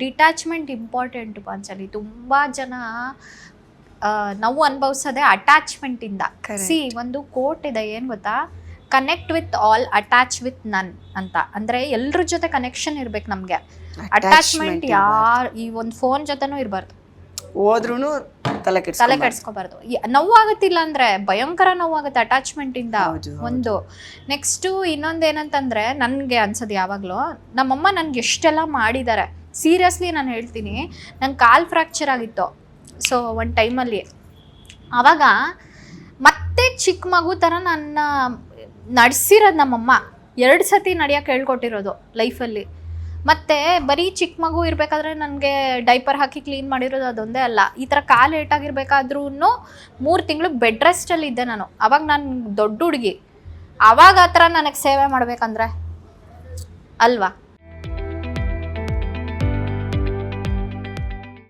Detachment important Panchali. ತುಂಬಾ ಜನ ನಾವು ಅನುಭವಿಸೋದೆ ಅಟ್ಯಾಚ್ಮೆಂಟ್ ಇಂದ. ಸಿ ಒಂದು ಕೋಟ್ ಇದೆ, ಏನ್ ಗೊತ್ತಾ, connect with all, attach with ನನ್ ಅಂತ. ಅಂದ್ರೆ ಎಲ್ರ ಜೊತೆ ಕನೆಕ್ಷನ್ ಇರ್ಬೇಕು ನಮ್ಗೆ. ಅಟ್ಯಾಚ್ಮೆಂಟ್ ಈ ಒಂದು ಫೋನ್ ಜೊತೆನೂ ಇರಬಾರ್ದು, ಹೋದ್ರೂ ತಲೆ ಕೆಡ್ಸ್ಕೋಬಾರ್ದು. ನೋವಾಗುತ್ತಿಲ್ಲ ಅಂದ್ರೆ ಭಯಂಕರ ನೋವಾಗುತ್ತೆ ಅಟ್ಯಾಚ್ಮೆಂಟ್ ಇಂದ. ಒಂದು ನೆಕ್ಸ್ಟ್ ಇನ್ನೊಂದೇನಂತಂದ್ರೆ ನನ್ಗೆ ಅನ್ಸೋದು ಯಾವಾಗ್ಲೂ, ನಮ್ಮಮ್ಮ ನನ್ಗೆ ಎಷ್ಟೆಲ್ಲ ಮಾಡಿದ್ದಾರೆ. ಸೀರಿಯಸ್ಲಿ ನಾನು ಹೇಳ್ತೀನಿ, ನಂಗೆ ಕಾಲ್ ಫ್ರ್ಯಾಕ್ಚರ್ ಆಗಿತ್ತು. ಸೊ ಒಂದು ಟೈಮಲ್ಲಿ ಆವಾಗ ಮತ್ತೆ ಚಿಕ್ಕ ಮಗು ಥರ ನನ್ನ ನಡೆಸಿರೋದು ನಮ್ಮಮ್ಮ. 2 ಸತಿ ನಡೆಯೋಕೆ ಹೇಳ್ಕೊಟ್ಟಿರೋದು ಲೈಫಲ್ಲಿ. ಮತ್ತು ಬರೀ ಚಿಕ್ಕ ಮಗು ಇರಬೇಕಾದ್ರೆ ನನಗೆ ಡೈಪರ್ ಹಾಕಿ ಕ್ಲೀನ್ ಮಾಡಿರೋದು ಅದೊಂದೇ ಅಲ್ಲ, ಈ ಥರ ಕಾಲು ಏಟಾಗಿರ್ಬೇಕಾದ್ರೂ 3 ತಿಂಗಳು ಬೆಡ್ ರೆಸ್ಟಲ್ಲಿ ಇದ್ದೆ ನಾನು. ಅವಾಗ ನಾನು ದೊಡ್ಡ ಹುಡುಗಿ, ಆವಾಗ ಆ ಥರ ನನಗೆ ಸೇವೆ ಮಾಡಬೇಕಂದ್ರೆ ಅಲ್ವಾ.